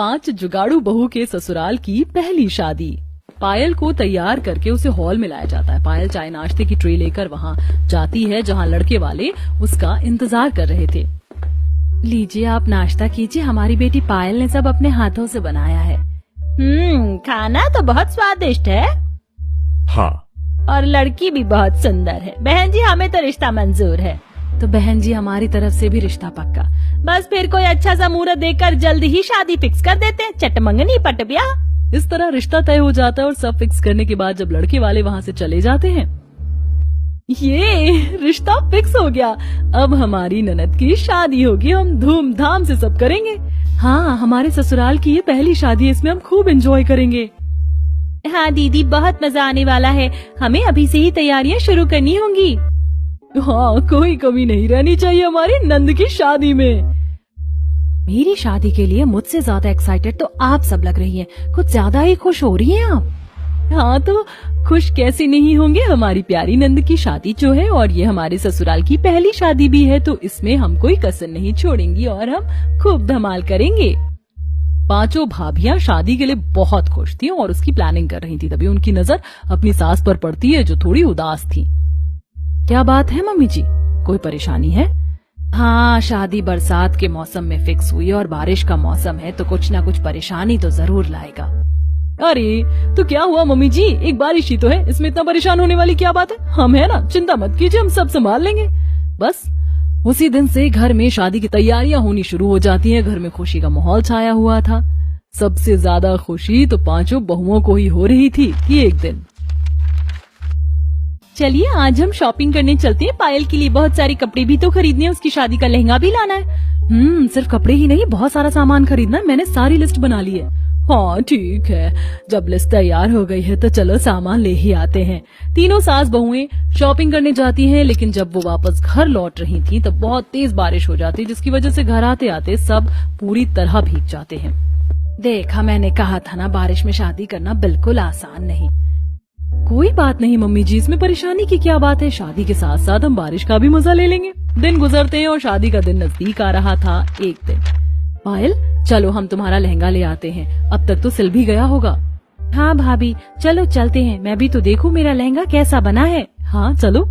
5 जुगाड़ू बहू के ससुराल की पहली शादी। पायल को तैयार करके उसे हॉल में लाया जाता है। पायल चाय नाश्ते की ट्रे लेकर वहाँ जाती है जहाँ लड़के वाले उसका इंतजार कर रहे थे। लीजिए आप नाश्ता कीजिए, हमारी बेटी पायल ने सब अपने हाथों से बनाया है। खाना तो बहुत स्वादिष्ट है। हाँ, और लड़की भी बहुत सुंदर है। बहन जी हमें तो रिश्ता मंजूर है। तो बहन जी हमारी तरफ से भी रिश्ता पक्का। बस फिर कोई अच्छा सा मुहूर्त देखकर जल्द ही शादी फिक्स कर देते हैं। चटमंगनी पट ब्याह। इस तरह रिश्ता तय हो जाता है और सब फिक्स करने के बाद जब लड़के वाले वहाँ से चले जाते हैं, ये रिश्ता फिक्स हो गया, अब हमारी ननद की शादी होगी, हम धूमधाम से सब करेंगे। हाँ, हमारे ससुराल की ये पहली शादी है, इसमें हम खूब एंजॉय करेंगे। हाँ दीदी, बहुत मजा आने वाला है। हमें अभी से ही तैयारियां शुरू करनी होंगी। हाँ, कोई कमी नहीं रहनी चाहिए हमारी नंद की शादी में। मेरी शादी के लिए मुझसे ज्यादा एक्साइटेड तो आप सब लग रही हैं। कुछ ज्यादा ही खुश हो रही हैं आप। हाँ, तो खुश कैसे नहीं होंगे, हमारी प्यारी नंद की शादी जो है, और ये हमारे ससुराल की पहली शादी भी है, तो इसमें हम कोई कसर नहीं छोड़ेंगी और हम खूब धमाल करेंगे। 5 भाभियां शादी के लिए बहुत खुश थी और उसकी प्लानिंग कर रही थी। तभी उनकी नजर अपनी सास पर पड़ती है जो थोड़ी उदास थी। क्या बात है मम्मी जी, कोई परेशानी है? हाँ, शादी बरसात के मौसम में फिक्स हुई और बारिश का मौसम है, तो कुछ ना कुछ परेशानी तो जरूर लाएगा। अरे तो क्या हुआ मम्मी जी, एक बारिश ही तो है, इसमें इतना परेशान होने वाली क्या बात है? हम है ना, चिंता मत कीजिए, हम सब संभाल लेंगे। बस उसी दिन से घर में शादी की तैयारियां होनी शुरू हो जाती हैं। घर में खुशी का माहौल छाया हुआ था। सबसे ज्यादा खुशी तो 5 बहुओं को ही हो रही थी कि एक दिन। चलिए आज हम शॉपिंग करने चलते हैं। पायल के लिए बहुत सारे कपड़े भी तो खरीदने हैं, उसकी शादी का लहंगा भी लाना है। सिर्फ कपड़े ही नहीं, बहुत सारा सामान खरीदना है। मैंने सारी लिस्ट बना ली है। हाँ ठीक है, जब लिस्ट तैयार हो गई है तो चलो सामान ले ही आते हैं। तीनों सास बहुएं शॉपिंग करने जाती हैं, लेकिन जब वो वापस घर लौट रही थी तब बहुत तेज बारिश हो जाती, जिसकी वजह से घर आते आते सब पूरी तरह भीग जाते हैं। देखा, मैंने कहा था ना, बारिश में शादी करना बिल्कुल आसान नहीं। कोई बात नहीं मम्मी जी, इसमें परेशानी की क्या बात है, शादी के साथ साथ हम बारिश का भी मजा ले लेंगे। दिन गुजरते हैं और शादी का दिन नजदीक आ रहा था। एक दिन, पायल चलो हम तुम्हारा लहंगा ले आते हैं, अब तक तो सिल भी गया होगा। हाँ भाभी, चलो चलते हैं, मैं भी तो देखूं मेरा लहंगा कैसा बना है। हाँ चलो।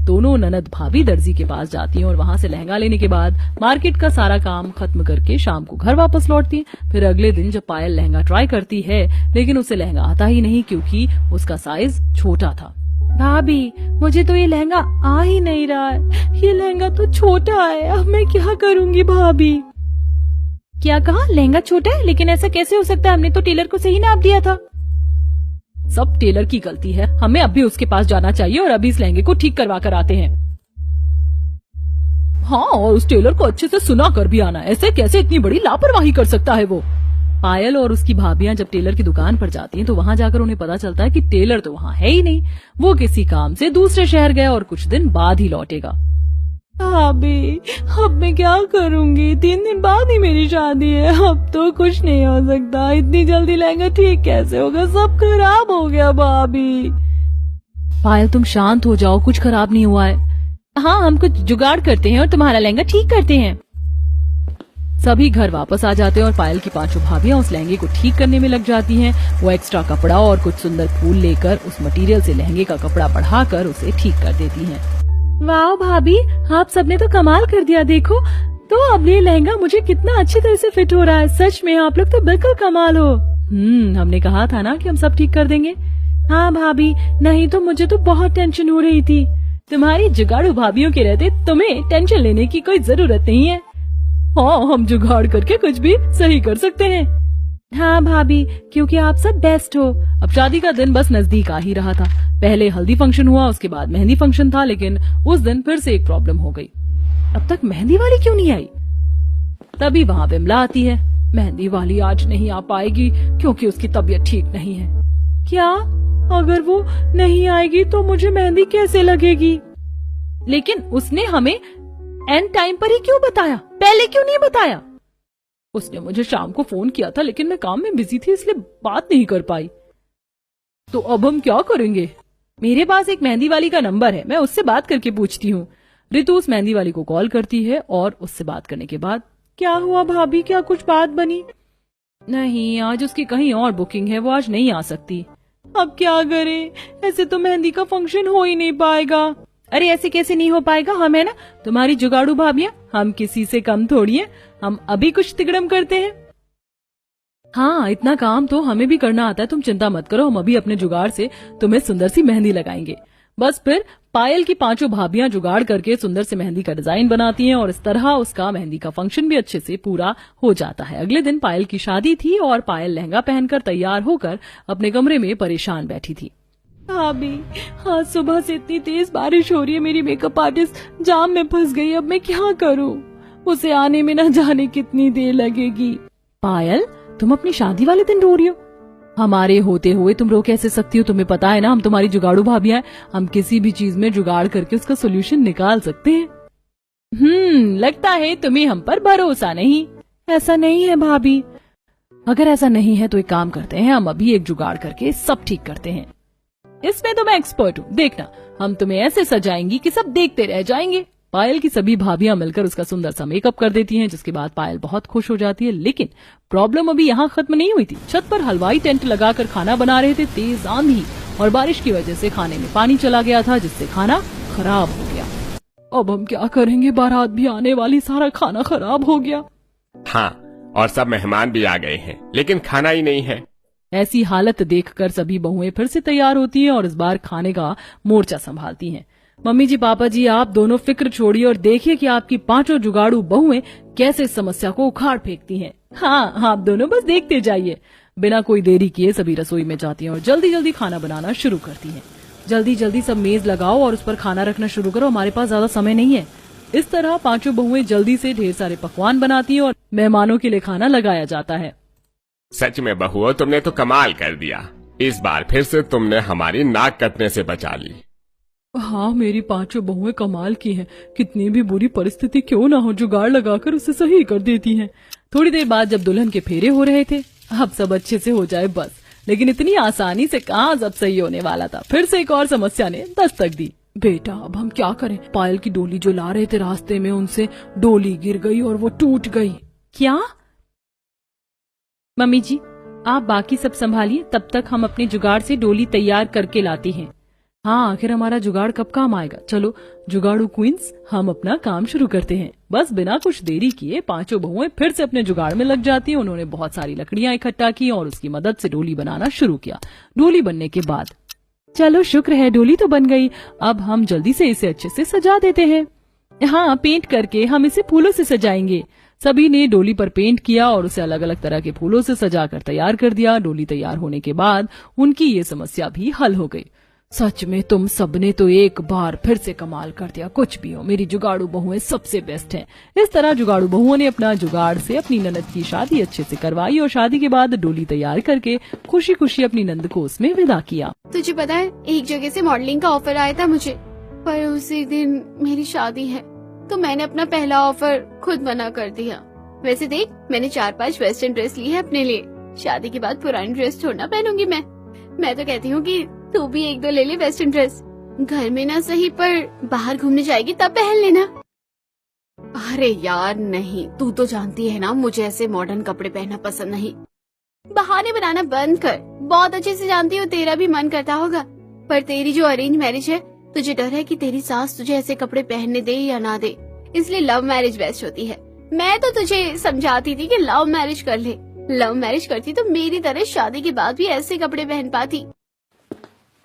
दोनों ननद भाभी दर्जी के पास जाती हैं और वहाँ से लहंगा लेने के बाद मार्केट का सारा काम खत्म करके शाम को घर वापस लौटती हैं। फिर अगले दिन जब पायल लहंगा ट्राई करती है, लेकिन उसे लहंगा आता ही नहीं क्योंकि उसका साइज छोटा था। भाभी, मुझे तो ये लहंगा आ ही नहीं रहा है, ये लहंगा तो छोटा है, अब मैं क्या करूँगी भाभी? क्या कहा, लहंगा छोटा है? लेकिन ऐसा कैसे हो सकता है, हमने तो टेलर को सही नाप दिया था। सब टेलर की गलती है, हमें अभी उसके पास जाना चाहिए और अभी इस लहंगे को ठीक करवा कर आते हैं। हाँ, और उस टेलर को अच्छे से सुना कर भी आना, ऐसे कैसे इतनी बड़ी लापरवाही कर सकता है वो। पायल और उसकी भाभियां जब टेलर की दुकान पर जाती हैं तो वहाँ जाकर उन्हें पता चलता है कि टेलर तो वहाँ है ही नहीं, वो किसी काम से दूसरे शहर गया और कुछ दिन बाद ही लौटेगा। भाभी, अब मैं क्या करूँगी? 3 दिन बाद ही मेरी शादी है, अब तो कुछ नहीं हो सकता। इतनी जल्दी लहंगा ठीक कैसे होगा, सब खराब हो गया भाभी। पायल तुम शांत हो जाओ, कुछ खराब नहीं हुआ है। हाँ, हम कुछ जुगाड़ करते हैं और तुम्हारा लहंगा ठीक करते हैं। सभी घर वापस आ जाते हैं और पायल की 5 भाभियां उस लहंगे को ठीक करने में लग जाती हैं। वो एक्स्ट्रा कपड़ा और कुछ सुंदर फूल लेकर उस मटेरियल से लहंगे का कपड़ा बढ़ाकर उसे ठीक कर देती हैं। वाह भाभी, आप सबने तो कमाल कर दिया। देखो तो अब ये लहंगा मुझे कितना अच्छी तरह से फिट हो रहा है। सच में आप लोग तो बिल्कुल कमाल हो। हमने कहा था ना कि हम सब ठीक कर देंगे। हाँ भाभी, नहीं तो मुझे तो बहुत टेंशन हो रही थी। तुम्हारी जुगाड़ू भाभियों के रहते तुम्हें टेंशन लेने की कोई जरूरत नहीं है। हाँ, हम जुगाड़ करके कुछ भी सही कर सकते हैं। हाँ भाभी, क्योंकि आप सब बेस्ट हो। अब शादी का दिन बस नजदीक आ ही रहा था। पहले हल्दी फंक्शन हुआ, उसके बाद मेहंदी फंक्शन था, लेकिन उस दिन फिर से एक प्रॉब्लम हो गई। अब तक मेहंदी वाली क्यों नहीं आई? तभी वहाँ विमला आती है। मेहंदी वाली आज नहीं आ पाएगी क्योंकि उसकी तबीयत ठीक नहीं है। क्या? अगर वो नहीं आएगी तो मुझे मेहंदी कैसे लगेगी? लेकिन उसने हमें एंड टाइम पर ही क्यों बताया, पहले क्यों नहीं बताया? उसने मुझे शाम को फोन किया था, लेकिन मैं काम में बिजी थी इसलिए बात नहीं कर पाई। तो अब हम क्या करेंगे? मेरे पास एक मेहंदी वाली का नंबर है, मैं उससे बात करके पूछती हूँ। रितु उस मेहंदी वाली को कॉल करती है और उससे बात करने के बाद, क्या हुआ भाभी, क्या कुछ बात बनी? नहीं, आज उसकी कहीं और बुकिंग है, वो आज नहीं आ सकती। अब क्या करें, ऐसे तो मेहंदी का फंक्शन हो ही नहीं पाएगा। अरे ऐसे कैसे नहीं हो पाएगा, हम है ना तुम्हारी जुगाड़ू भाभियां, हम किसी से कम थोड़ी हैं, हम अभी कुछ तिकड़म करते हैं। हाँ, इतना काम तो हमें भी करना आता है, तुम चिंता मत करो, हम अभी अपने जुगाड़ से तुम्हें सुंदर सी मेहंदी लगाएंगे। बस फिर पायल की पांचों भाभियां जुगाड़ करके सुंदर से मेहंदी का डिजाइन बनाती हैं और इस तरह उसका मेहंदी का फंक्शन भी अच्छे से पूरा हो जाता है। अगले दिन पायल की शादी थी और पायल लहंगा पहनकर तैयार होकर अपने कमरे में परेशान बैठी थी। भाभी, हाँ सुबह से इतनी तेज बारिश हो रही है, मेरी मेकअप आर्टिस्ट जाम में फंस गई, अब मैं क्या करूँ, उसे आने में न जाने कितनी देर लगेगी। पायल, तुम अपनी शादी वाले दिन रो रही हो? हमारे होते हुए तुम रो कैसे सकती हो, तुम्हें पता है ना हम तुम्हारी जुगाड़ू भाभियां हैं, हम किसी भी चीज में जुगाड़ करके उसका सोल्यूशन निकाल सकते हैं। लगता है तुम्हें हम पर भरोसा नहीं। ऐसा नहीं है भाभी। अगर ऐसा नहीं है तो एक काम करते हैं, हम अभी एक जुगाड़ करके सब ठीक करते हैं। इसमें तो मैं एक्सपर्ट हूँ, देखना हम तुम्हें ऐसे सजाएंगी कि सब देखते रह जाएंगे। पायल की सभी भाभियां मिलकर उसका सुंदर सा मेकअप कर देती हैं, जिसके बाद पायल बहुत खुश हो जाती है। लेकिन प्रॉब्लम अभी यहाँ खत्म नहीं हुई थी। छत पर हलवाई टेंट लगाकर खाना बना रहे थे। तेज आंधी और बारिश की वजह से खाने में पानी चला गया था, जिससे खाना खराब हो गया। अब हम क्या करेंगे, बारात भी आने वाली, सारा खाना खराब हो गया। हाँ, और सब मेहमान भी आ गए हैं, लेकिन खाना ही नहीं है। ऐसी हालत देखकर सभी बहुएं फिर से तैयार होती हैं और इस बार खाने का मोर्चा संभालती हैं। मम्मी जी, पापा जी, आप दोनों फिक्र छोड़िए और देखिए कि आपकी पांचों जुगाड़ू बहुएं कैसे इस समस्या को उखाड़ फेंकती हैं। हाँ, आप दोनों बस देखते जाइए। बिना कोई देरी किए सभी रसोई में जाती हैं और जल्दी जल्दी खाना बनाना शुरू करती हैं। जल्दी जल्दी सब मेज लगाओ और उस पर खाना रखना शुरू करो, हमारे पास ज्यादा समय नहीं है। इस तरह पांचों बहुएं जल्दी से ढेर सारे पकवान बनाती हैं और मेहमानों के लिए खाना लगाया जाता है। सच में बहुओं, तुमने तो कमाल कर दिया। इस बार फिर से तुमने हमारी नाक कटने से बचा ली। हाँ, मेरी पांचों बहुएं कमाल की हैं। कितनी भी बुरी परिस्थिति क्यों ना हो, जुगाड़ लगाकर उसे सही कर देती हैं। थोड़ी देर बाद जब दुल्हन के फेरे हो रहे थे, अब सब अच्छे से हो जाए बस। लेकिन इतनी आसानी से कहाँ सब सही होने वाला था। फिर से एक और समस्या ने दस्तक दी। बेटा, अब हम क्या करें? पायल की डोली जो ला रहे थे रास्ते में, उनसे डोली गिर गई और वो टूट गई। क्या? मम्मी जी, आप बाकी सब संभालिए, तब तक हम अपने जुगाड़ से डोली तैयार करके लाते हैं। हाँ, आखिर हमारा जुगाड़ कब काम आएगा। चलो जुगाड़ू क्वींस, हम अपना काम शुरू करते हैं। बस बिना कुछ देरी किए पांचों बहुएं फिर से अपने जुगाड़ में लग जाती हैं। उन्होंने बहुत सारी लकड़ियां इकट्ठा की और उसकी मदद से डोली बनाना शुरू किया। डोली बनने के बाद, चलो शुक्र है डोली तो बन गई, अब हम जल्दी से इसे अच्छे से सजा देते हैं। हाँ, पेंट करके हम इसे फूलों से सजाएंगे। सभी ने डोली पर पेंट किया और उसे अलग अलग तरह के फूलों से सजाकर तैयार कर दिया। डोली तैयार होने के बाद उनकी ये समस्या भी हल हो गई। सच में तुम सबने तो एक बार फिर से कमाल कर दिया। कुछ भी हो, मेरी जुगाड़ू बहुएं सबसे बेस्ट हैं। इस तरह जुगाड़ू बहुओं ने अपना जुगाड़ से अपनी ननद की शादी अच्छे से करवाई और शादी के बाद डोली तैयार करके खुशी खुशी अपनी नंद को उसमें विदा किया। तुझे पता है, एक जगह से मॉडलिंग का ऑफर आया था मुझे, पर उसी दिन मेरी शादी है, तो मैंने अपना पहला ऑफर खुद मना कर दिया। वैसे देख, मैंने 4-5 वेस्टर्न ड्रेस ली है अपने लिए। शादी के बाद पुरानी ड्रेस छोड़ना पहनूंगी मैं तो कहती हूँ कि तू भी 1-2 ले ले वेस्टर्न ड्रेस। घर में ना सही, पर बाहर घूमने जाएगी तब पहन लेना। अरे यार नहीं, तू तो जानती है ना मुझे ऐसे मॉडर्न कपड़े पहनना पसंद नहीं। बहाने बनाना बंद कर। बहुत अच्छे से जानती हूँ तेरा भी मन करता होगा, पर तेरी जो अरेंज मैरिज है, तुझे डर है कि तेरी सास तुझे ऐसे कपड़े पहनने दे या ना दे, इसलिए लव मैरिज बेस्ट होती है। मैं तो तुझे समझाती थी कि लव मैरिज कर ले। लव मैरिज करती तो मेरी तरह शादी के बाद भी ऐसे कपड़े पहन पाती।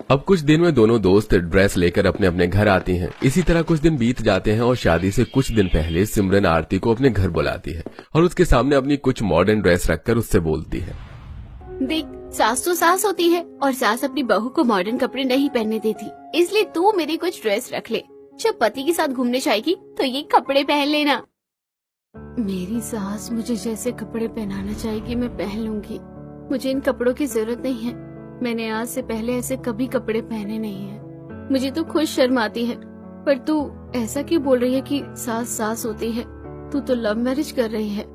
अब कुछ दिन में दोनों दोस्त ड्रेस लेकर अपने अपने घर आती हैं। इसी तरह कुछ दिन बीत जाते हैं और शादी से कुछ दिन पहले सिमरन आरती को अपने घर बुलाती है और उसके सामने अपनी कुछ मॉडर्न ड्रेस रखकर उससे बोलती है, देख, सास तो सास होती है और सास अपनी बहू को मॉडर्न कपड़े नहीं पहनने देती, इसलिए तू मेरी कुछ ड्रेस रख ले। जब पति के साथ घूमने जाएगी तो ये कपड़े पहन लेना। मेरी सास मुझे जैसे कपड़े पहनाना चाहेगी मैं पहन लूंगी। मुझे इन कपड़ों की जरूरत नहीं है। मैंने आज से पहले ऐसे कभी कपड़े पहने नहीं है। मुझे तो खुद शर्म आती है। पर तू ऐसा क्यों बोल रही है कि सास सास होती है? तू तो लव मैरिज कर रही है।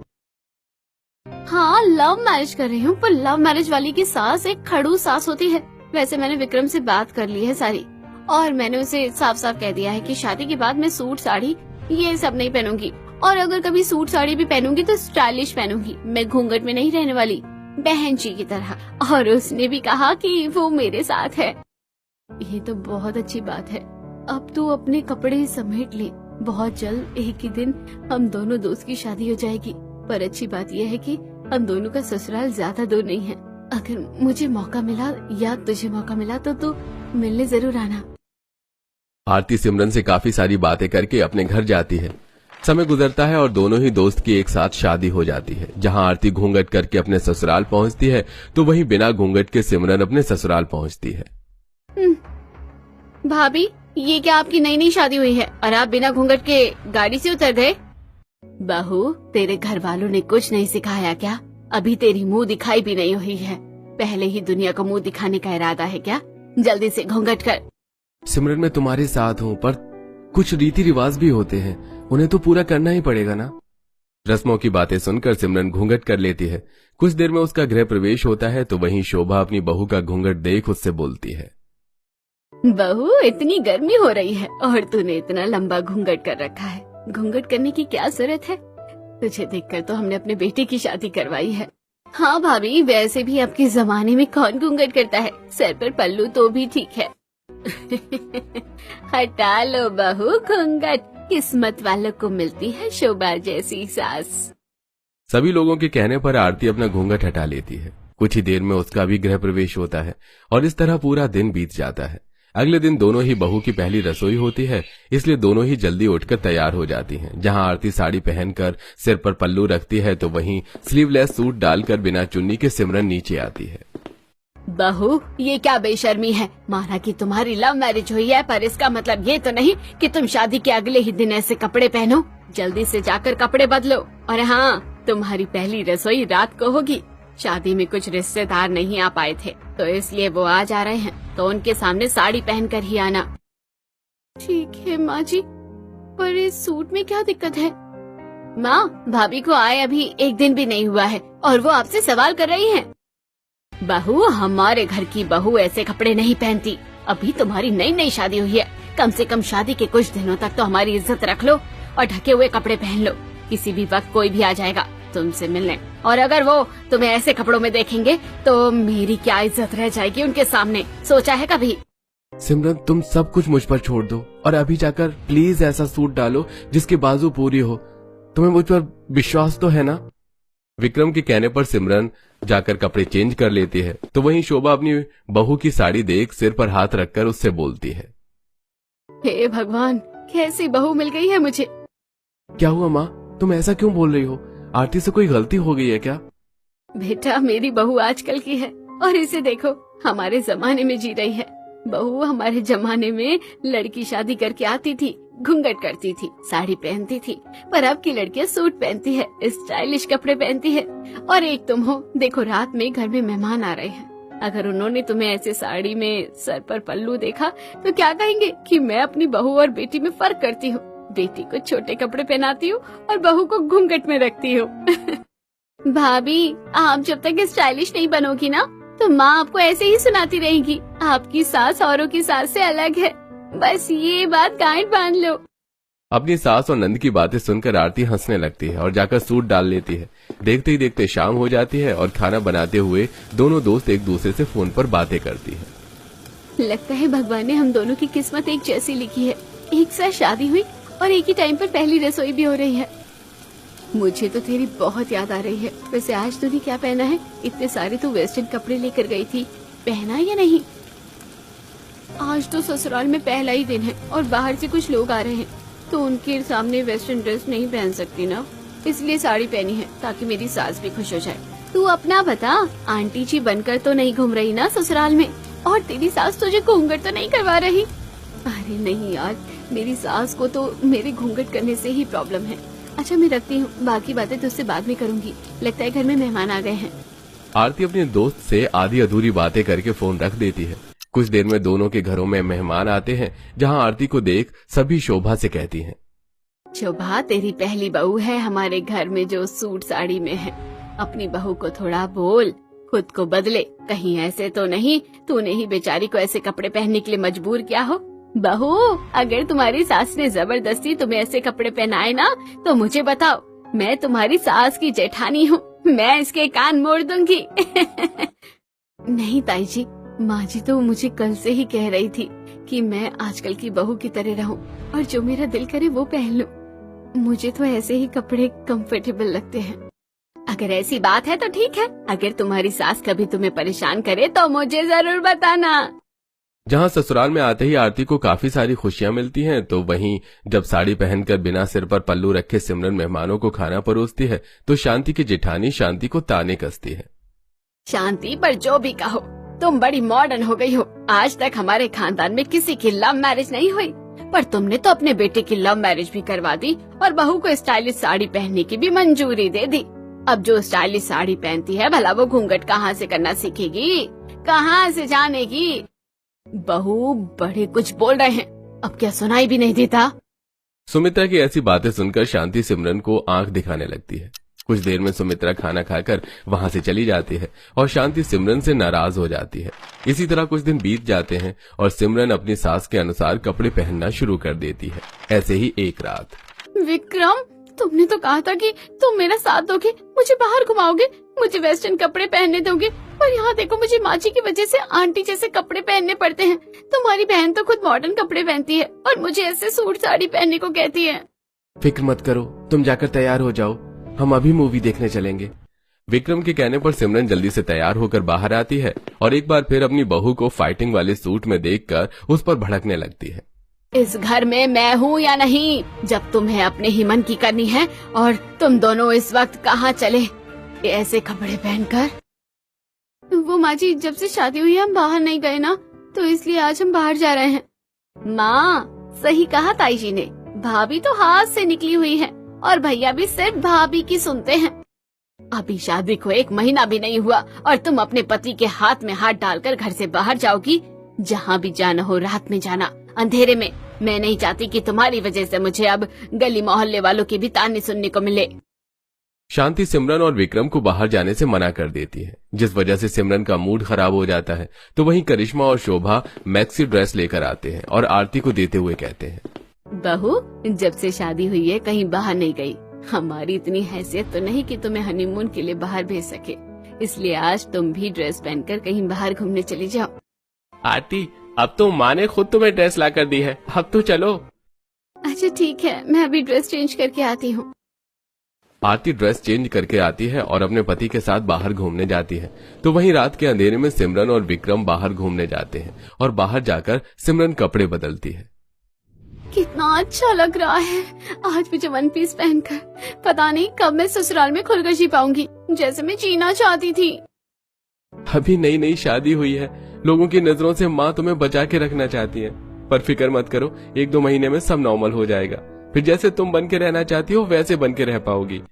हाँ, लव मैरिज कर रही हूँ, पर लव मैरिज वाली की सास एक खड़ूस सास होती है। वैसे मैंने विक्रम से बात कर ली है सारी, और मैंने उसे साफ साफ कह दिया है कि शादी के बाद मैं सूट साड़ी ये सब नहीं पहनूंगी, और अगर कभी सूट साड़ी भी पहनूंगी तो स्टाइलिश पहनूंगी। मैं घूंघट में नहीं रहने वाली। बहन जी की तरह, और उसने भी कहा कि वो मेरे साथ है। ये तो बहुत अच्छी बात है। अब तू अपने कपड़े समेट ले, बहुत जल्द एक ही दिन हम दोनों दोस्त की शादी हो जाएगी। पर अच्छी बात यह है कि हम दोनों का ससुराल ज्यादा दूर नहीं है। अगर मुझे मौका मिला या तुझे मौका मिला तो तू मिलने जरूर आना। आरती सिमरन से काफी सारी बातें करके अपने घर जाती है। समय गुजरता है और दोनों ही दोस्त की एक साथ शादी हो जाती है। जहां आरती घूंघट करके अपने ससुराल पहुंचती है तो वहीं बिना घूंघट के सिमरन अपने ससुराल पहुंचती है। भाभी, ये क्या आपकी नई नई शादी हुई है और आप बिना घूंघट के गाड़ी से उतर गए? बहू, तेरे घर वालों ने कुछ नहीं सिखाया क्या? अभी तेरी मुंह दिखाई भी नहीं हुई है, पहले ही दुनिया को मुंह दिखाने का इरादा है क्या? जल्दी से घूंघट कर। सिमरन, मैं तुम्हारे साथ हूँ, पर कुछ रीति रिवाज भी होते हैं, उन्हें तो पूरा करना ही पड़ेगा ना। रस्मों की बातें सुनकर सिमरन घूंघट कर लेती है। कुछ देर में उसका गृह प्रवेश होता है तो वहीं शोभा अपनी बहू का घूंघट देख उससे बोलती है, बहू, इतनी गर्मी हो रही है और तूने इतना लंबा घूंघट कर रखा है। घूंघट करने की क्या जरूरत है? तुझे देखकर तो हमने अपने बेटे की शादी करवाई है। हाँ भाभी, वैसे भी अब के जमाने में कौन घूंघट करता है? सर पर पल्लू तो भी ठीक है। हटा लो बहू घूंघट, किस्मत वालों को मिलती है शोभा जैसी सास। सभी लोगों के कहने पर आरती अपना घूंघट हटा लेती है। कुछ ही देर में उसका भी गृह प्रवेश होता है और इस तरह पूरा दिन बीत जाता है। अगले दिन दोनों ही बहू की पहली रसोई होती है, इसलिए दोनों ही जल्दी उठकर तैयार हो जाती हैं। जहां आरती साड़ी पहनकर सिर पर पल्लू रखती है तो वहीं स्लीवलेस सूट डालकर बिना चुन्नी के सिमरन नीचे आती है। बहू, ये क्या बेशर्मी है? माना कि तुम्हारी लव मैरिज हुई है, पर इसका मतलब ये तो नहीं कि तुम शादी के अगले ही दिन ऐसे कपड़े पहनो। जल्दी से जाकर कपड़े बदलो। और हाँ, तुम्हारी पहली रसोई रात को होगी। शादी में कुछ रिश्तेदार नहीं आ पाए थे तो इसलिए वो आज आ रहे हैं, तो उनके सामने साड़ी पहनकर ही आना। ठीक है माँ जी, पर इस सूट में क्या दिक्कत है? माँ, भाभी को आए अभी एक दिन भी नहीं हुआ है और वो आपसे सवाल कर रही हैं। बहू, हमारे घर की बहू ऐसे कपड़े नहीं पहनती। अभी तुम्हारी नई नई शादी हुई है, कम से कम शादी के कुछ दिनों तक तो हमारी इज्जत रख लो और ढके हुए कपड़े पहन लो। किसी भी वक्त कोई भी आ जाएगा तुमसे मिलने, और अगर वो तुम्हें ऐसे कपड़ों में देखेंगे तो मेरी क्या इज्जत रह जाएगी उनके सामने? सोचा है कभी? सिमरन, तुम सब कुछ मुझ पर छोड़ दो और अभी जाकर प्लीज ऐसा सूट डालो जिसकी बाजू पूरी हो। तुम्हें मुझ पर विश्वास तो है ना? विक्रम के कहने पर सिमरन जाकर कपड़े चेंज कर लेती है तो वहीं शोभा अपनी बहू की साड़ी देख सिर पर हाथ रखकर उससे बोलती है, हे भगवान, कैसी बहू मिल गई है मुझे। क्या हुआ माँ, तुम ऐसा क्यों बोल रही हो? आरती से कोई गलती हो गई है क्या? बेटा, मेरी बहू आजकल की है और इसे देखो, हमारे जमाने में जी रही है। बहू हमारे जमाने में लड़की शादी करके आती थी, घूंघट करती थी, साड़ी पहनती थी, पर अब की लड़कियां सूट पहनती है, स्टाइलिश कपड़े पहनती है। और एक तुम हो, देखो रात में घर में मेहमान आ रहे हैं, अगर उन्होंने तुम्हें ऐसे साड़ी में सर पर पल्लू देखा तो क्या कहेंगे कि मैं अपनी बहू और बेटी में फर्क करती हूँ, बेटी को छोटे कपड़े पहनाती हूँ और बहू को घूंघट में रखती हूँ। भाभी, आप जब तक स्टाइलिश नहीं बनोगी ना तो माँ आपको ऐसे ही सुनाती रहेगी, आपकी सास औरों की सास से अलग है। बस ये बात गांठ बांध लो। अपनी सास और नंद की बातें सुनकर आरती हंसने लगती है और जाकर सूट डाल लेती है। देखते ही देखते शाम हो जाती है और खाना बनाते हुए दोनों दोस्त एक दूसरे से फोन पर बातें करती है। लगता है भगवान ने हम दोनों की किस्मत एक जैसी लिखी है, एक साथ शादी हुई और एक ही टाइम पर पहली रसोई भी हो रही है। मुझे तो तेरी बहुत याद आ रही है। वैसे आज तूने क्या पहना है? इतने सारे तो वेस्टर्न कपड़े लेकर गई थी, पहना या नहीं? आज तो ससुराल में पहला ही दिन है और बाहर से कुछ लोग आ रहे हैं तो उनके सामने वेस्टर्न ड्रेस नहीं पहन सकती ना, इसलिए साड़ी पहनी है ताकि मेरी सास भी खुश हो जाए। तू अपना बता, आंटी जी बनकर तो नहीं घूम रही ना ससुराल में? और तेरी सास तुझे घूंघट तो नहीं करवा रही? अरे नहीं यार, मेरी सास को तो मेरे घूंघट करने से ही प्रॉब्लम है। अच्छा, मैं रखती हूँ, बाकी बातें तुझसे बाद में करूँगी। लगता है घर में मेहमान आ गए हैं। आरती अपने दोस्त से आधी अधूरी बातें करके फोन रख देती है। कुछ देर में दोनों के घरों में मेहमान आते हैं, जहां आरती को देख सभी शोभा से कहती हैं, शोभा, तेरी पहली बहू है हमारे घर में जो सूट साड़ी में है। अपनी बहू को थोड़ा बोल, खुद को बदले। कहीं ऐसे तो नहीं तूने ही बेचारी को ऐसे कपड़े पहनने के लिए मजबूर किया हो? बहू, अगर तुम्हारी सास ने जबरदस्ती तुम्हें ऐसे कपड़े पहनाए ना तो मुझे बताओ, मैं तुम्हारी सास की जेठानी हूँ मैं इसके कान मोड़ दूंगी। नहीं ताई जी, माँ जी तो मुझे कल से ही कह रही थी कि मैं आजकल की बहू की तरह रहूं और जो मेरा दिल करे वो पहन लूं। मुझे तो ऐसे ही कपड़े कंफर्टेबल लगते हैं। अगर ऐसी बात है तो ठीक है, अगर तुम्हारी सास कभी तुम्हें परेशान करे तो मुझे जरूर बताना। जहां ससुराल में आते ही आरती को काफी सारी खुशियां मिलती हैं, तो वहीं जब साड़ी पहनकर बिना सिर पर पल्लू रखे सिमरन मेहमानों को खाना परोसती है तो शांति की जेठानी शांति को ताने कसती है। शांति, पर जो भी कहो, तुम बड़ी मॉडर्न हो गई हो। आज तक हमारे खानदान में किसी की लव मैरिज नहीं हुई, पर तुमने तो अपने बेटे की लव मैरिज भी करवा दी और बहू को स्टाइलिश साड़ी पहनने की भी मंजूरी दे दी। अब जो स्टाइलिश साड़ी पहनती है, भला वो घूंघट कहाँ से करना सीखेगी, कहाँ से जानेगी? बहू बड़े कुछ बोल रहे हैं, अब क्या सुनाई भी नहीं देता? सुमित्रा की ऐसी बातें सुनकर शांति सिमरन को आंख दिखाने लगती है। कुछ देर में सुमित्रा खाना खाकर वहां से चली जाती है और शांति सिमरन से नाराज हो जाती है। इसी तरह कुछ दिन बीत जाते हैं और सिमरन अपनी सास के अनुसार कपड़े पहनना शुरू कर देती है। ऐसे ही एक रात। विक्रम, तुमने तो कहा था कि तुम मेरा साथ दोगे, मुझे बाहर घुमाओगे, मुझे वेस्टर्न कपड़े पहनने दोगे, पर यहाँ देखो मुझे माँ जी की वजह से आंटी जैसे कपड़े पहनने पड़ते हैं। तुम्हारी बहन तो खुद मॉडर्न कपड़े पहनती है और मुझे ऐसे सूट साड़ी पहनने को कहती है। फिक्र मत करो, तुम जाकर तैयार हो जाओ, हम अभी मूवी देखने चलेंगे। विक्रम के कहने पर सिमरन जल्दी से तैयार होकर बाहर आती है और एक बार फिर अपनी बहू को फाइटिंग वाले सूट में देखकर उस पर भड़कने लगती है। इस घर में मैं हूँ या नहीं, जब तुम्हें अपने ही मन की करनी है, और तुम दोनों इस वक्त कहाँ चले ऐसे कपड़े पहनकर? वो माँ जी, जब से शादी हुई है हम बाहर नहीं गए ना, तो इसलिए आज हम बाहर जा रहे हैं। माँ, सही कहा ताई जी ने, भाभी तो हाथ से निकली हुई है और भैया भी सिर्फ भाभी की सुनते हैं। अभी शादी को 1 महीना भी नहीं हुआ और तुम अपने पति के हाथ में हाथ डालकर घर से बाहर जाओगी। जहाँ भी जाना हो रात में जाना, अंधेरे में। मैं नहीं चाहती कि तुम्हारी वजह से मुझे अब गली मोहल्ले वालों की भी ताने सुनने को मिले। शांति सिमरन और विक्रम को बाहर जाने से मना कर देती है, जिस वजह से सिमरन का मूड खराब हो जाता है। तो वहीं करिश्मा और शोभा मैक्सी ड्रेस लेकर आते हैं और आरती को देते हुए कहते हैं, बहू, जब से शादी हुई है कहीं बाहर नहीं गई। हमारी इतनी हैसियत तो नहीं कि तुम्हें हनीमून के लिए बाहर भेज सके, इसलिए आज तुम भी ड्रेस पहनकर कहीं बाहर घूमने चली जाओ। आरती, अब तो माँ ने खुद तुम्हें ड्रेस ला कर दी है, अब तो चलो। अच्छा ठीक है, मैं अभी ड्रेस चेंज करके आती हूँ। आरती ड्रेस चेंज करके आती है और अपने पति के साथ बाहर घूमने जाती है। तो वहीं रात के अंधेरे में सिमरन और विक्रम बाहर घूमने जाते हैं और बाहर जाकर सिमरन कपड़े बदलती है। कितना अच्छा लग रहा है आज मुझे वन पीस पहनकर। पता नहीं कब मैं ससुराल में खुलकर पाऊंगी जैसे मैं जीना चाहती थी। अभी नई नई शादी हुई है, लोगों की नजरों से माँ तुम्हें बचा के रखना चाहती है, पर फिक्र मत करो, 1-2 महीने में सब नॉर्मल हो जाएगा। फिर जैसे तुम बन के रहना चाहती हो वैसे बन के रह पाओगी।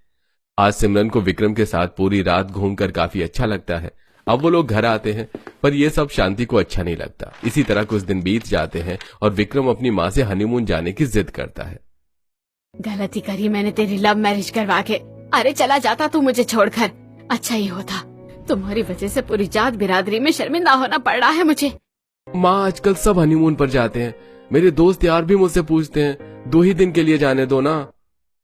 आज सिमरन को विक्रम के साथ पूरी रात घूमकर काफी अच्छा लगता है। अब वो लोग घर आते हैं, पर ये सब शांति को अच्छा नहीं लगता। इसी तरह कुछ दिन बीत जाते हैं और विक्रम अपनी माँ से हनीमून जाने की जिद करता है। गलती करी मैंने तेरी लव मैरिज करवा के। अरे चला जाता तू मुझे छोड़कर, अच्छा ही होता। तुम्हारी वजह से पूरी जात बिरादरी में शर्मिंदा होना पड़ रहा है मुझे। माँ, आजकल सब हनीमून पर जाते हैं, मेरे दोस्त यार भी मुझसे पूछते हैं 2 ही दिन के लिए जाने दो ना।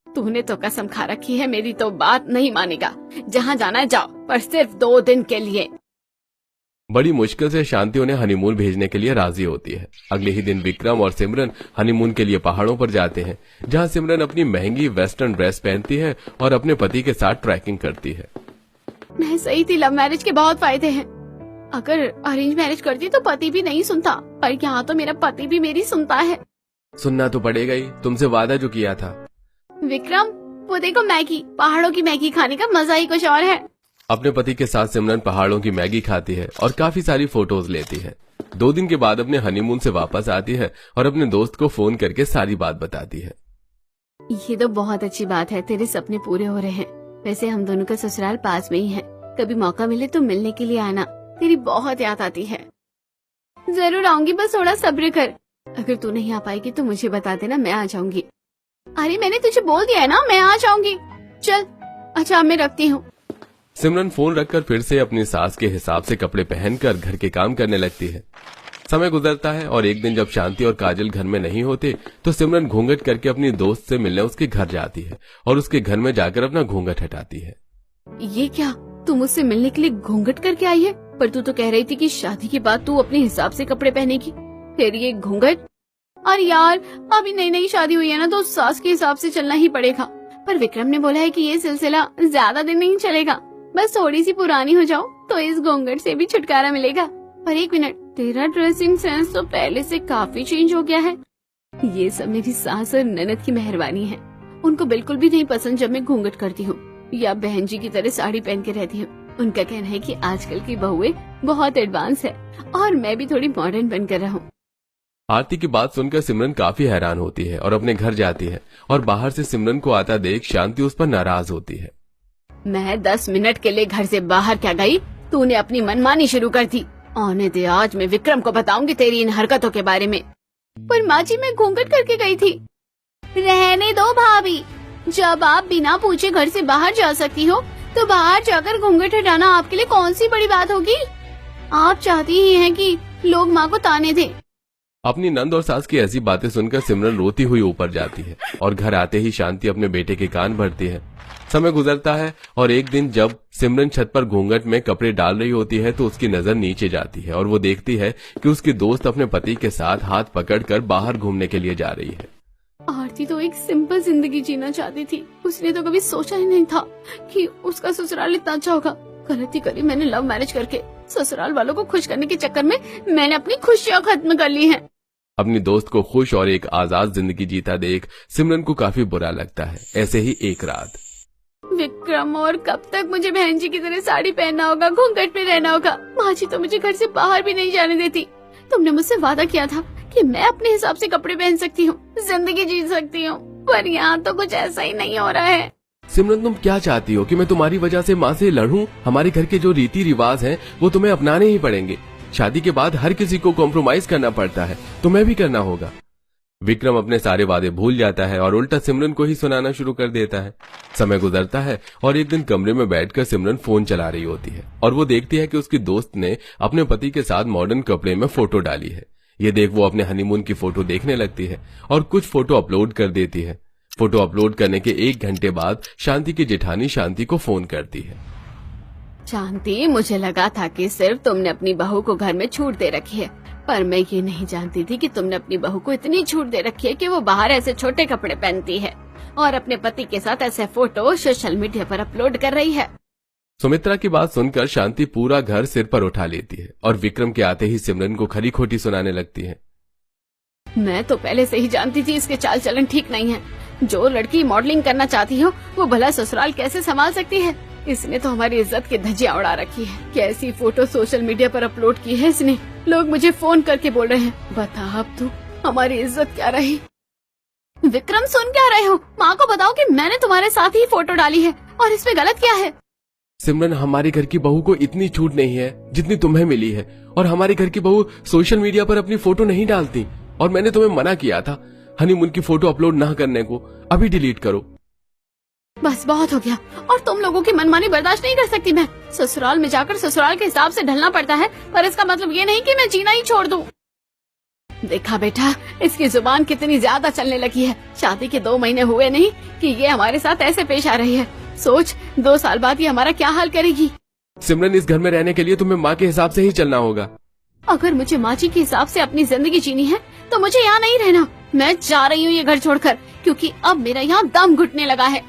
तूने तो कसम खा रखी है, मेरी तो बात नहीं मानेगा। जहाँ जाना है जाओ, पर सिर्फ 2 दिन के लिए। बड़ी मुश्किल से शांति उन्हें हनीमून भेजने के लिए राजी होती है। अगले ही दिन विक्रम और सिमरन हनीमून के लिए पहाड़ों पर जाते हैं, जहाँ सिमरन अपनी महंगी वेस्टर्न ड्रेस पहनती है और अपने पति के साथ ट्रैकिंग करती है। मैं सही थी, लव मैरिज के बहुत फायदे हैं। अगर अरेंज मैरिज करती तो पति भी नहीं सुनता, पर यहाँ तो मेरा पति भी मेरी सुनता है। सुनना तो पड़ेगा ही, तुमसे वादा जो किया था। विक्रम, वो देखो मैगी, पहाड़ों की मैगी खाने का मजा ही कुछ और है। अपने पति के साथ सिमरन पहाड़ों की मैगी खाती है और काफी सारी फोटोज लेती है। 2 दिन के बाद अपने हनीमून से वापस आती है और अपने दोस्त को फोन करके सारी बात बताती है। ये तो बहुत अच्छी बात है, तेरे सपने पूरे हो रहे हैं। वैसे हम दोनों का ससुराल पास में ही है, कभी मौका मिले तो मिलने के लिए आना, तेरी बहुत याद आती है। जरूर आऊंगी, बस थोड़ा सब्र कर। अगर तू नहीं आ पाएगी तो मुझे बता देना, मैं आ जाऊंगी। अरे मैंने तुझे बोल दिया है ना, मैं आ जाऊंगी। चल अच्छा, मैं रखती हूँ। सिमरन फोन रखकर फिर से अपनी सास के हिसाब से कपड़े पहनकर घर के काम करने लगती है। समय गुजरता है और एक दिन जब शांति और काजल घर में नहीं होते तो सिमरन घूंघट करके अपनी दोस्त से मिलने उसके घर जाती है और उसके घर में जाकर अपना घूंघट हटाती है। ये क्या, तू मुझसे मिलने के लिए घूंघट करके आई है? पर तू तो कह रही थी कि शादी के बाद तू अपने हिसाब से कपड़े पहनेगी, फिर ये घूंघट। और यार अभी नई नई शादी हुई है ना, तो सास के हिसाब से चलना ही पड़ेगा। पर विक्रम ने बोला है कि ये सिलसिला ज्यादा दिन नहीं चलेगा, बस थोड़ी सी पुरानी हो जाओ तो इस घूंघट से भी छुटकारा मिलेगा। पर एक मिनट, तेरा ड्रेसिंग सेंस तो पहले से काफी चेंज हो गया है। ये सब मेरी सास और ननद की मेहरबानी है। उनको बिल्कुल भी नहीं पसंद जब मैं घूंघट करती हूँ या बहन जी की तरह साड़ी पहन के रहती हूँ। उनका कहना है कि आजकल की बहुएं बहुत एडवांस है और मैं भी थोड़ी मॉडर्न बनकर रहूं। आरती की बात सुनकर सिमरन काफी हैरान होती है और अपने घर जाती है और बाहर से सिमरन को आता देख शांति उस पर नाराज होती है। मैं 10 मिनट के लिए घर से बाहर क्या गई, तूने अपनी मनमानी शुरू कर दी। आने दे, आज मैं विक्रम को बताऊंगी तेरी इन हरकतों के बारे में। पर माँ जी मैं घूंघट करके गई थी। रहने दो भाभी, जब आप बिना पूछे घर से बाहर जा सकती हो तो बाहर जाकर घूंघट हटाना आपके लिए कौन सी बड़ी बात होगी। आप चाहती ही हैं कि लोग माँ को ताने दें। अपनी नंद और सास की ऐसी बातें सुनकर सिमरन रोती हुई ऊपर जाती है और घर आते ही शांति अपने बेटे के कान भरती है। समय गुजरता है और एक दिन जब सिमरन छत पर घूंघट में कपड़े डाल रही होती है तो उसकी नजर नीचे जाती है और वो देखती है कि उसकी दोस्त अपने पति के साथ हाथ पकड़कर बाहर घूमने के लिए जा रही है। आरती तो एक सिंपल जिंदगी जीना चाहती थी। उसने तो कभी सोचा ही नहीं था कि उसका ससुराल इतना अच्छा होगा। गलती करी मैंने लव मैरिज करके। ससुराल वालों को खुश करने के चक्कर में मैंने अपनी खुशियाँ खत्म कर ली हैं। अपनी दोस्त को खुश और एक आजाद जिंदगी जीता देख सिमरन को काफी बुरा लगता है। ऐसे ही एक रात, विक्रम और कब तक मुझे बहन जी की तरह साड़ी पहनना होगा, घूंघट में रहना होगा। माँ जी तो मुझे घर से बाहर भी नहीं जाने देती। तुमने मुझसे वादा किया था कि मैं अपने हिसाब से कपड़े पहन सकती हूँ, जिंदगी जी सकती हूँ, पर यहाँ तो कुछ ऐसा ही नहीं हो रहा है। सिमरन तुम क्या चाहती हो कि मैं तुम्हारी वजह से माँ से लड़ूं? हमारे घर के जो रीति रिवाज हैं वो तुम्हें अपनाने ही पड़ेंगे। शादी के बाद हर किसी को कॉम्प्रोमाइज करना पड़ता है, तुम्हें भी करना होगा। विक्रम अपने सारे वादे भूल जाता है और उल्टा सिमरन को ही सुनाना शुरू कर देता है। समय गुजरता है और एक दिन कमरे में बैठकर सिमरन फोन चला रही होती है और वो देखती है कि उसकी दोस्त ने अपने पति के साथ मॉडर्न कपड़े में फोटो डाली है। ये देख वो अपने हनीमून की फोटो देखने लगती है और कुछ फोटो अपलोड कर देती है। फोटो अपलोड करने के 1 घंटे बाद शांति की जेठानी शांति को फोन करती है। शांति, मुझे लगा था कि सिर्फ तुमने अपनी बहू को घर में छूट दे रखी है, पर मैं ये नहीं जानती थी कि तुमने अपनी बहू को इतनी छूट दे रखी है कि वो बाहर ऐसे छोटे कपड़े पहनती है और अपने पति के साथ ऐसे फोटो सोशल मीडिया पर अपलोड कर रही है। सुमित्रा की बात सुनकर शांति पूरा घर सिर पर उठा लेती है और विक्रम के आते ही सिमरन को खरी खोटी सुनाने लगती है। मैं तो पहले से ही जानती थी इसके चाल चलन ठीक नहीं है। जो लड़की मॉडलिंग करना चाहती हो वो भला ससुराल कैसे संभाल सकती है। इसने तो हमारी इज्जत की धज्जियां उड़ा रखी है। कैसी फोटो सोशल मीडिया पर अपलोड की है इसने। लोग मुझे फोन करके बोल रहे हैं, बता अब तू हमारी इज्जत क्या रही। विक्रम, सुन क्या रहे हो? माँ को बताओ कि मैंने तुम्हारे साथ ही फोटो डाली है और इसमें गलत क्या है। सिमरन, हमारे घर की बहू को इतनी छूट नहीं है जितनी तुम्हें मिली है और हमारे घर की बहू सोशल मीडिया पर अपनी फोटो नहीं डालती और मैंने तुम्हें मना किया था हनीमून की फोटो अपलोड ना करने को। अभी डिलीट करो। बस बहुत हो गया और तुम लोगों की मनमानी बर्दाश्त नहीं कर सकती मैं। ससुराल में जाकर ससुराल के हिसाब से ढलना पड़ता है, पर इसका मतलब ये नहीं कि मैं जीना ही छोड़ दूं। देखा बेटा, इसकी जुबान कितनी ज्यादा चलने लगी है। शादी के 2 महीने हुए नहीं कि ये हमारे साथ ऐसे पेश आ रही है। सोच, 2 साल बाद ये हमारा क्या हाल करेगी। सिमरन, इस घर में रहने के लिए तुम्हें माँ के हिसाब से ही चलना होगा। अगर मुझे माँ जी के हिसाब से अपनी जिंदगी जीनी है तो मुझे यहाँ नहीं रहना। मैं जा रही हूँ ये घर छोड़कर, क्योंकि अब मेरा यहाँ दम घुटने लगा है।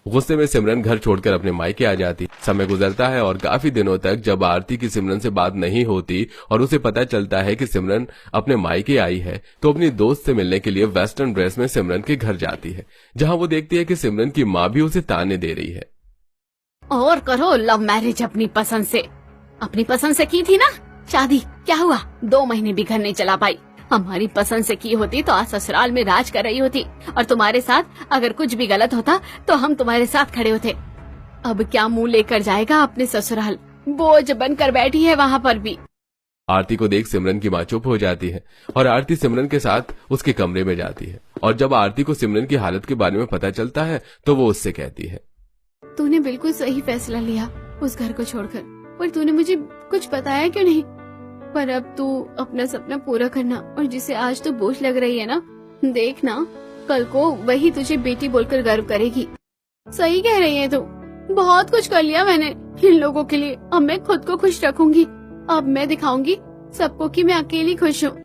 गुस्से में सिमरन घर छोड़कर अपने मायके आ जाती। समय गुजरता है और काफी दिनों तक जब आरती की सिमरन से बात नहीं होती और उसे पता चलता है कि सिमरन अपने मायके आई है तो अपनी दोस्त से मिलने के लिए वेस्टर्न ड्रेस में सिमरन के घर जाती है, जहां वो देखती है कि सिमरन की माँ भी उसे ताने दे रही है। और करो लव मैरिज अपनी पसंद से। अपनी पसंद से की थी ना शादी, क्या हुआ? 2 महीने भी घर नहीं चला पाई। हमारी पसंद से की होती तो आज ससुराल में राज कर रही होती और तुम्हारे साथ अगर कुछ भी गलत होता तो हम तुम्हारे साथ खड़े होते। अब क्या मुंह लेकर जाएगा अपने ससुराल? बोझ बनकर बैठी है वहाँ पर भी। आरती को देख सिमरन की माँ चुप हो जाती है और आरती सिमरन के साथ उसके कमरे में जाती है और जब आरती को सिमरन की हालत के बारे में पता चलता है तो वो उससे कहती है, तूने बिल्कुल सही फैसला लिया उस घर को छोड़कर, पर तूने मुझे कुछ बताया क्यों नहीं? पर अब तू अपना सपना पूरा करना, और जिसे आज तो बोझ लग रही है ना, देखना कल को वही तुझे बेटी बोलकर गर्व करेगी। सही कह रही है तू। बहुत कुछ कर लिया मैंने इन लोगों के लिए। अब मैं खुद को खुश रखूंगी। अब मैं दिखाऊंगी सबको कि मैं अकेली खुश हूँ।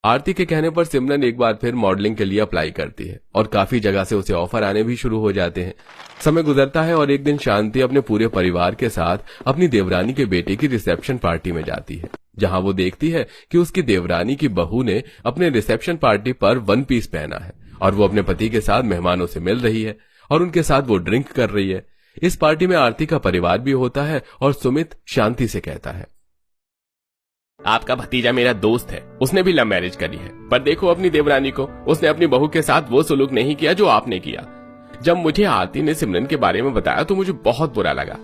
आरती के कहने पर सिमरन एक बार फिर मॉडलिंग के लिए अप्लाई करती है और काफी जगह से उसे ऑफर आने भी शुरू हो जाते हैं। समय गुजरता है और एक दिन शांति अपने पूरे परिवार के साथ अपनी देवरानी के बेटे की रिसेप्शन पार्टी में जाती है, जहां वो देखती है कि उसकी देवरानी की बहू ने अपने रिसेप्शन पार्टी पर वन पीस पहना है और वो अपने पति के साथ मेहमानों से मिल रही है और उनके साथ वो ड्रिंक कर रही है। इस पार्टी में आरती का परिवार भी होता है और सुमित शांति से कहता है, आपका भतीजा मेरा दोस्त है, उसने भी लव मैरिज करी है, पर देखो अपनी देवरानी को, उसने अपनी बहू के साथ वो सलूक नहीं किया जो आपने किया। जब मुझे आरती ने सिमरन के बारे में बताया तो मुझे बहुत बुरा लगा।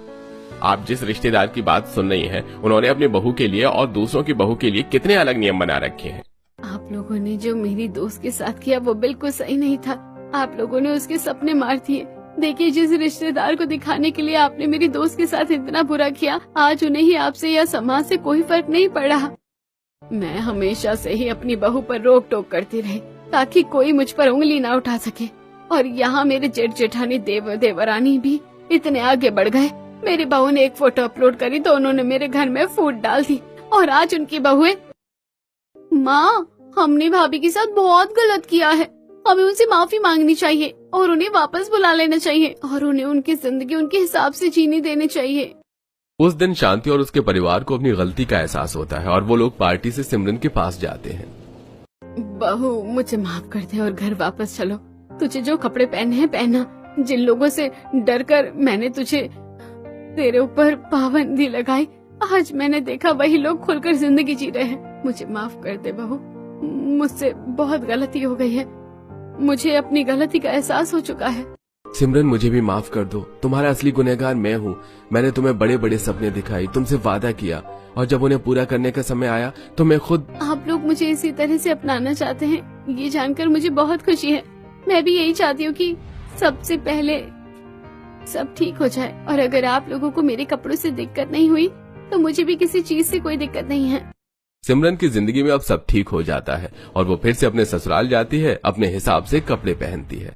आप जिस रिश्तेदार की बात सुन रही हैं, उन्होंने अपनी बहू के लिए और दूसरों की बहू के लिए कितने अलग नियम बना रखे हैं। आप लोगों ने जो मेरी दोस्त के साथ किया वो बिल्कुल सही नहीं था। आप लोगों ने उसके सपने मार दिए। देखिए, जिस रिश्तेदार को दिखाने के लिए आपने मेरी दोस्त के साथ इतना बुरा किया, आज उन्हें ही आपसे या समाज से कोई फर्क नहीं पड़ा। मैं हमेशा से ही अपनी बहू पर रोक टोक करती रही ताकि कोई मुझ पर उंगली ना उठा सके, और यहाँ मेरे जेठ जेठानी देवरानी भी इतने आगे बढ़ गए। मेरी बहू ने एक फोटो अपलोड करी तो उन्होंने मेरे घर में फूट डाल दी, और आज उनकी बहुएं। माँ, हमने भाभी के साथ बहुत गलत किया है। हमें उनसे माफी मांगनी चाहिए और उन्हें वापस बुला लेना चाहिए और उन्हें उनकी जिंदगी उनके हिसाब से जीने देनी चाहिए। उस दिन शांति और उसके परिवार को अपनी गलती का एहसास होता है और वो लोग पार्टी से सिमरन के पास जाते हैं। बहू, मुझे माफ कर दे और घर वापस चलो। तुझे जो कपड़े पहने हैं पहना। जिन लोगों से डर कर मैंने तेरे ऊपर पाबंदी लगाई, आज मैंने देखा वही लोग खुलकर जिंदगी जी रहे हैं। मुझे माफ कर दे बहू, मुझसे बहुत गलती हो गई है। मुझे अपनी गलती का एहसास हो चुका है। सिमरन, मुझे भी माफ कर दो। तुम्हारा असली गुनहगार मैं हूँ। मैंने तुम्हें बड़े बड़े सपने दिखाई, तुमसे वादा किया, और जब उन्हें पूरा करने का समय आया तो मैं खुद। आप लोग मुझे इसी तरह से अपनाना चाहते हैं, ये जानकर मुझे बहुत खुशी है। मैं भी यही चाहती हूँ कि सबसे पहले सब ठीक हो जाए, और अगर आप लोगों को मेरे कपड़ों से दिक्कत नहीं हुई तो मुझे भी किसी चीज से कोई दिक्कत नहीं है। सिमरन की जिंदगी में अब सब ठीक हो जाता है और वो फिर से अपने ससुराल जाती है, अपने हिसाब से कपड़े पहनती है।